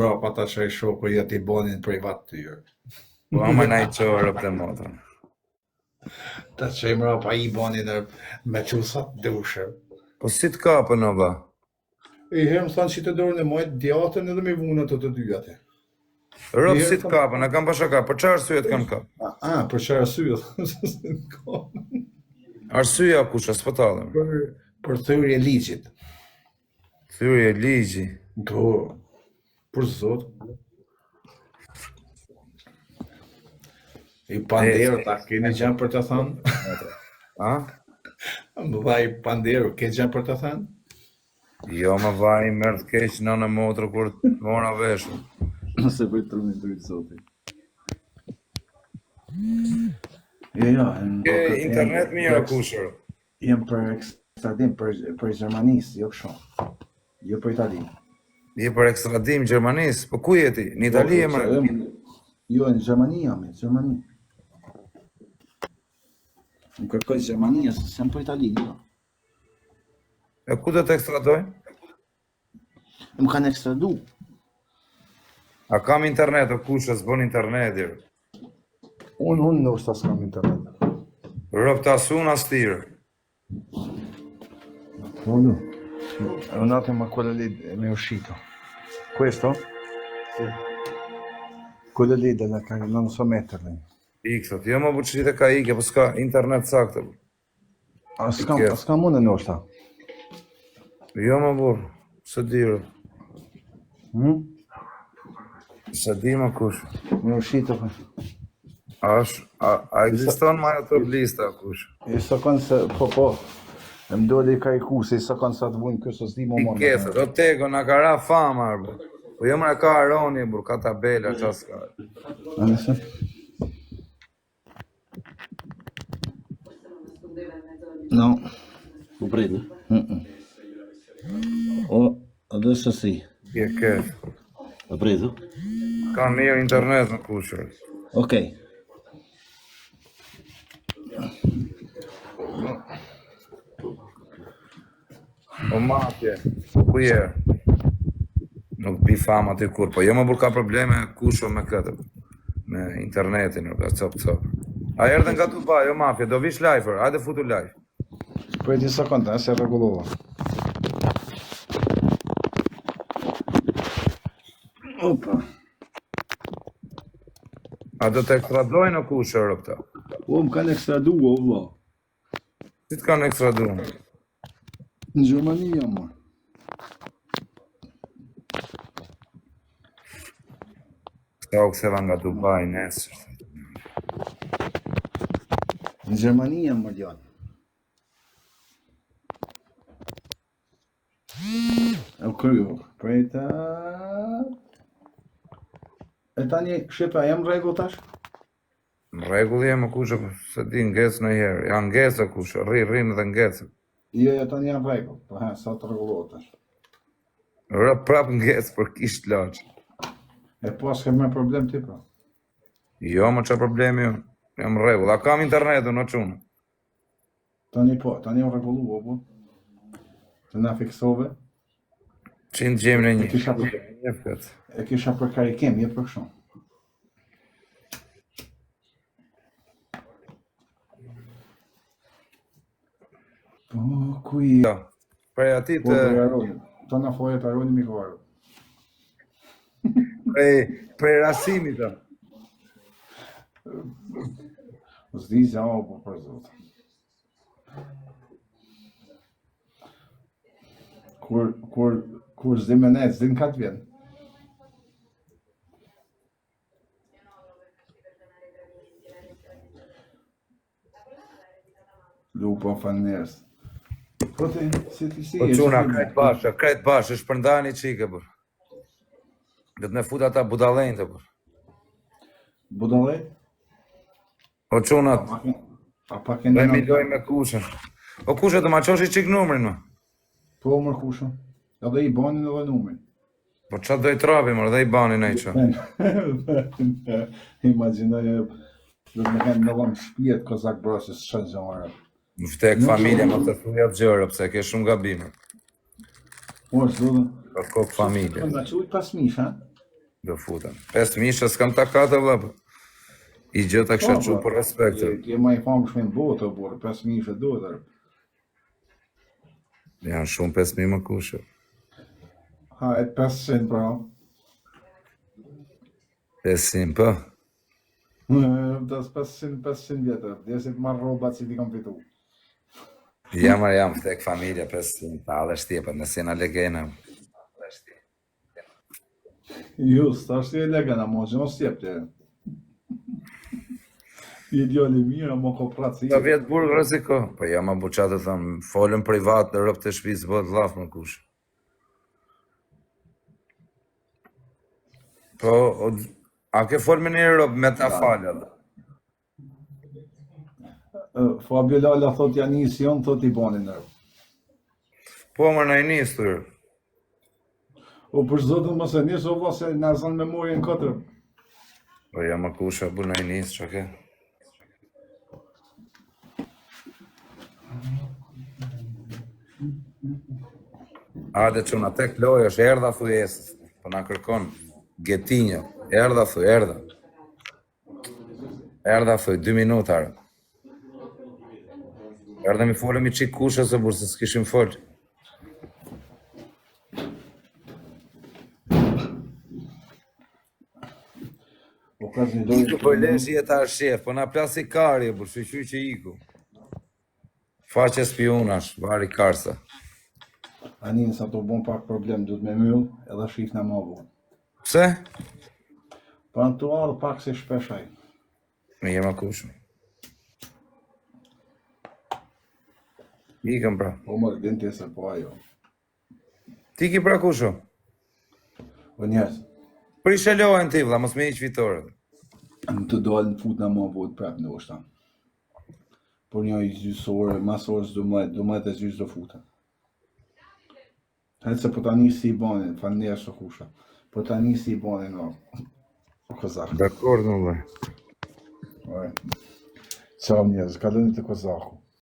mbrapa ta që i shoku jetë i bonin privat tyre. Po ama na i qorë për motra. Ta që i mbrapa i bonin me qusat dushe. Po si të kapën o ba? I herë më thanë që të dorën e majtë djatën edhe me vunë të dy atë. Rëpë si të kapën, a kam pasha kapë, për që arsyet kam kapë? Për që arsyet? Arsyeja kusha, s'po talëm. Për thyrje ligjit. Thyrje ligji. Po, për zot. I panderu, ta keni gjanë për të thënë? A? Më vaj panderu, ke gjanë për të thënë? Jo, më vaj, mërë të keqë në motrë kur të mora veshë. Nëse për të rëmi të zotit. Jo, internet mirë kushër. Jem për ekstradim, për Gjermanisë, jo kësho. Jo për Itali. Je për ekstradim Gjermanisë, po ku jeti? Në Itali e mërë? Jo, në Gjermani jam, në Gjermani. Më kërkoj Gjermania, se sem për Itali, jo. E ku do të ekstradoj? Më kanë ekstradu. A kam internet, o kushë, s'bon internet, dirë. Unë ndoshta s'kam internet. Rëpë të asun as tirë. Buono. È un attimo quello lì mi è uscito. Questo? Sì. Quello lì non so metterli. Iksat, jo më buqërit e ka ike, po s'ka internet saktë. S'kam unë ndoshta. Jo më burë, së dirë. Së di më kush. Mi è uscito. A ekziston ma e të lista kush? E sa kanë se, po. E më dole i ka i ku, se i sa kanë sa të vujnë kësë s'di më I kesët, o tego, nga ka ra fama, arbo. Po jo më ka aroni, bur, ka tabela, qa s'ka. Adesso? No. Lo prendo? Adesso sì. Je kesh. L'ho preso? Ka mirë internet në kushër. Ok. O mafje, ku je? Nuk bi fama ty kur, po jo më bur ka probleme kusho me këtë. Me internetin, nuk cop. A erdhe nga Dubai, o mafje, do vish live, hajde futu live. Poi di seconda, se rregullova. Opa. A do të ekstradojnë o kushër, këta? O, më kanë ekstradu, o, vla. Si të kanë ekstradu? Në Gjermani jam, ma. Këta u këseva nga Dubai, nesër. Në Gjermani jam, më djallë. E kryo, prejta... E tani, Shqipa, jam rregull tash? Në regull jemë kushë, se di ngecë në herë. Ja ngecë kushë, rrinë dhe ngecë. Jo, tani jam rregull, po sa të rregullohet tash. Rë prap ngecë për kishtë laqë. E po, s'ke me problem ti, pra? Jo, më që problemi ju, jam regull. A kam internetu në qunë? Tani po, tani jam rregullu, o, po. Të na fiksove. 100 gjemë në një. E kisha për karikim, je për shumë. Po, ku i... Jo, prej ati Po, të... për Aroni. To na foje të Aroni mi kovarë. Prej rasimit të. Zdi zjama, po, për zotë. Kur zdi me ne, zdi në katë vjenë. Lupo fanerës. Po ti, si ti si... Po quna, krejt bashkë, shpërndani qike, bër. Dhe të ne fut ata budalejnë të, bër. Budalej? O qunat, A pa kene... dhe mi doj me kushën. O kushët të ma qosh i qik numrin, më. Po, mër kushën. Edhe i banin edhe numrin. Po qa doj trapi, mër, dhe i banin e i që. Imaginoj e... Dhe me kanë në lëmë shpijet kozak brosës shënë gjëmarë. Më vtek familje, më të thuja të gjërë, pëse ke shumë gabime. O, është dhudën. Ka kokë familje. Nga që ujtë pas mish, ha? Do futën. 5 misha s'kam takat valla. I gjëta kisha çu për respekt. Ti më i famshëm në botë, por 5.000 duhet. Janë shumë 5.000 më kushe. Ha, e 500 pra. 500 po. Das 500 vjetër. Dhe si të marrë robat si ti kam fitu. Jam tek familja 500, ta dhe shtjepa, nëse na legena. Just, tash ti e legana mo, që mos jep të. I djali mirë, mo ko pratë si. Ta vjetë burg rreziko. Po jam a buqatë të thëmë, folën privat në rëpë të shpizë bëhet lafë më kush. Po, a ke folë me një rëpë me ta falë, edhe? Fabio Lala thot janë njësë jonë, thot i bani nërë. Po, më në i njësë të rëpë. O për zotën mëse njësë, o vase në zanë memorien këtër. Po, jam a kusha, bu në i njësë, që ke? Ade që në tek lojë është erdha thujesës, po në kërkon Getinjo, erdha thuj, erdha. Erdha thuj, 2 minutarë. Erdha mi folëm i qik kushës e burë, se s'kishim folë. Iku për lesh jetar shef, po na plasi kari, burë, shqy që iku. Faqe spionash, vari karsa. Anin sa të bon pak problem, du të me myllë, edhe shif në më vonë. Pse? Pa në të ardhë pak si shpeshaj. Me jema kushëm. Ikëm pra. Po më din të se po ajo. Ti ki pra kushëm? O njerës, Prishe lojën ti vla, mos me iq vitorët. në të dalë në fut në më vonë prap në ushta. Por një i gjysore, mas orës do mëjt e gjys do futa. Hëtë se po ta njësi i banin, fa njerë së kusha. Po ta njësi i banin në Kozakë. Dakord, më dhe. Ciao njerëz, kaloni të Kozaku.